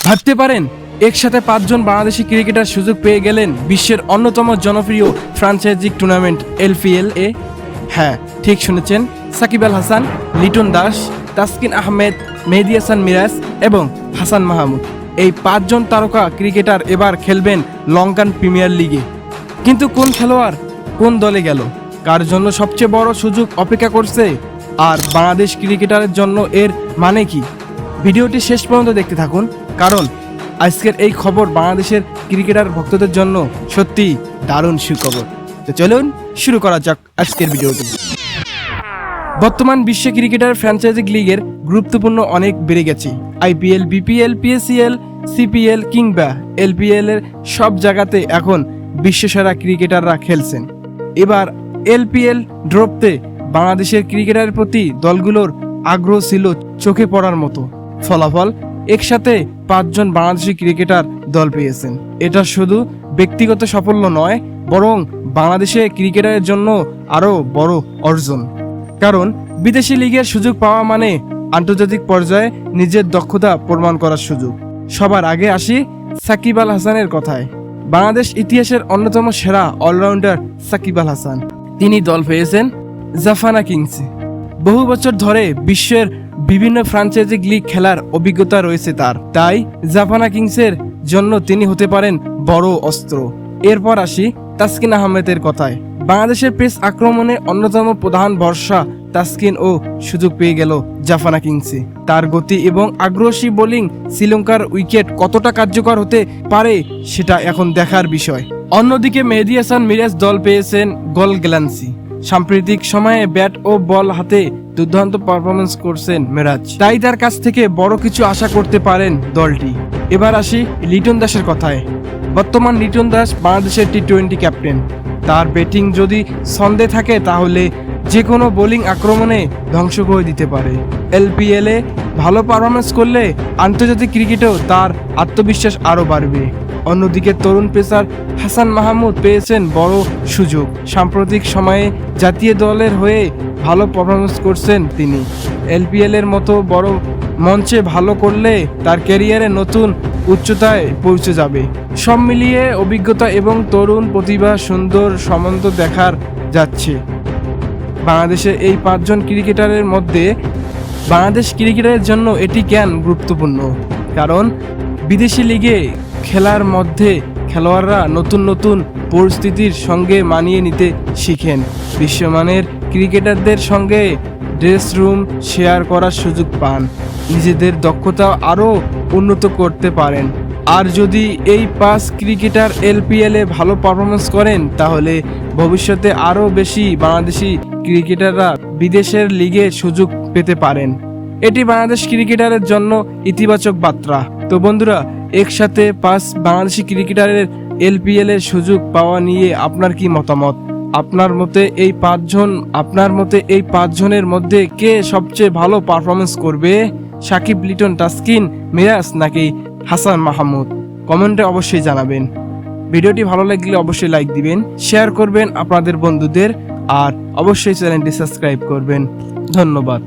ভাবতে পারেন একসাথে 5 জন বাংলাদেশি ক্রিকেটার সুযোগ পেয়ে গেলেন বিশ্বের অন্যতম জনপ্রিয় ফ্র্যাঞ্চাইজি টুর্নামেন্ট LPL এ। হ্যাঁ, ঠিক শুনেছেন, সাকিব আল হাসান, লিটন দাস, তাসকিন আহমেদ, মেহেদী হাসান মিরাজ এবং হাসান মাহমুদ, এই 5 জন তারকা ক্রিকেটার এবার খেলবেন লঙ্কান প্রিমিয়ার লিগে। কিন্তু কোন খেলোয়াড় কোন দলে গেল, কার জন্য সবচেয়ে বড় সুযোগ অপেক্ষা করছে, আর বাংলাদেশ ক্রিকেটারের জন্য এর মানে কি? ভিডিওটি শেষ পর্যন্ত দেখতে থাকুন, কারণ আজকের এই খবর বাংলাদেশের ক্রিকেটার ভক্তদের জন্য সত্যি দারুণ সুখবর। তো চলুন শুরু করা যাক আজকের ভিডিওটি। বর্তমান বিশ্ব ক্রিকেটার ফ্র্যাঞ্চাইজি লিগের গুরুত্বপূর্ণ অনেক বেড়ে গেছে। IPL, BPL, PSL, CPL কিংবা LPL এর সব জায়গাতে এখন বিশ্বসেরা ক্রিকেটাররা খেলছেন। এবার LPL ড্রপতে বাংলাদেশের ক্রিকেটারের প্রতি দলগুলোর আগ্রহ ছিল চোখে পড়ার মতো। ফলাফল, একসাথে 5 জন বাংলাদেশি ক্রিকেটার দল পেয়েছেন। এটা শুধু ব্যক্তিগত সাফল্য নয়, বরং বাংলাদেশের ক্রিকেটারের জন্য আরও বড় অর্জন। কারণ বিদেশি লিগের সুযোগ পাওয়া মানে আন্তর্জাতিক পর্যায়ে নিজের দক্ষতা প্রমাণ করার সুযোগ। সবার আগে আসি সাকিব আল হাসানের কথায়। বাংলাদেশ ইতিহাসের অন্যতম সেরা অলরাউন্ডার সাকিব আল হাসান, তিনি দল পেয়েছেন জাফানা কিংসে। বহু বছর ধরে বিশ্বের বিভিন্ন ফ্র্যাঞ্চাইজি লিগ খেলার অভিজ্ঞতা রয়েছে তার, তাই জাফানা কিংসের জন্য তিনি হতে পারেন বড় অস্ত্র। এরপর আসি তাসকিন আহমেদের কথায়। বাংলাদেশের পেস আক্রমণে অন্যতম প্রধান ভরসা তাসকিন ও সুযোগ পেয়ে গেল জাফানা কিংসে। তার গতি এবং আগ্রাসী বোলিং শ্রীলঙ্কার উইকেট কতটা কার্যকর হতে পারে সেটা এখন দেখার বিষয়। অন্যদিকে মেহেদী হাসান মিরাজ দল পেয়েছেন গোল গ্ল্যান্সি। সাম্প্রতিক সময়ে ব্যাট ও বল হাতে দুর্দান্ত পারফরমেন্স করছেন মিরাজ, তাই তার কাছ থেকে বড় কিছু আশা করতে পারেন দলটি। এবার আসি লিটন দাসের কথায়। বর্তমান লিটন দাস বাংলাদেশের T20 ক্যাপ্টেন। তার ব্যাটিং যদি ছন্দে থাকে তাহলে যে কোনো বোলিং আক্রমণে ধ্বংস করে দিতে পারে। LPL এ ভালো পারফরমেন্স করলে আন্তর্জাতিক ক্রিকেটেও তার আত্মবিশ্বাস আরও বাড়বে। অন্যদিকে তরুণ পেসার হাসান মাহমুদ পেয়েছেন বড় সুযোগ। সাম্প্রতিক সময়ে জাতীয় দলের হয়ে ভালো পারফরমেন্স করছেন তিনি। LPL এর মতো বড় মঞ্চে ভালো করলে তার ক্যারিয়ারে নতুন উচ্চতায় পৌঁছে যাবে। সব মিলিয়ে অভিজ্ঞতা এবং তরুণ প্রতিভা সুন্দর সম্বন্ধ দেখার যাচ্ছে। বাংলাদেশের এই 5 জন ক্রিকেটারের মধ্যে বাংলাদেশ ক্রিকেটারের জন্য এটি কেন গুরুত্বপূর্ণ? কারণ বিদেশি লিগে খেলার মধ্যে খেলোয়াড়রা নতুন নতুন পরিস্থিতির সঙ্গে মানিয়ে নিতে শিখেন। বিশ্বমানের ক্রিকেটারদের সঙ্গে ড্রেস রুম শেয়ার করার সুযোগ পান, নিজেদের দক্ষতা আরও উন্নত করতে পারেন। আর যদি এই 5 ক্রিকেটার LPL এ ভালো পারফরমেন্স করেন তাহলে ভবিষ্যতে আরও বেশি বাংলাদেশি ক্রিকেটাররা বিদেশের লিগে সুযোগ পেতে পারেন। এটি বাংলাদেশ ক্রিকেটারের জন্য ইতিবাচক বার্তা। তো বন্ধুরা, একসাথে 5 বাংলাদেশি ক্রিকেটারের LPL এর সুযোগ পাওয়া নিয়ে আপনার কি মতামত? আপনার মতে এই 5 জনের মধ্যে কে সবচেয়ে ভালো পারফরমেন্স করবে? সাকিব, লিটন, তাসকিন, মিরাজ নাকি হাসান মাহমুদ? কমেন্টে অবশ্যই জানাবেন। ভিডিওটি ভালো লাগলে অবশ্যই লাইক দিবেন, শেয়ার করবেন আপনাদের বন্ধুদের, আর অবশ্যই চ্যানেলটি সাবস্ক্রাইব করবেন। ধন্যবাদ।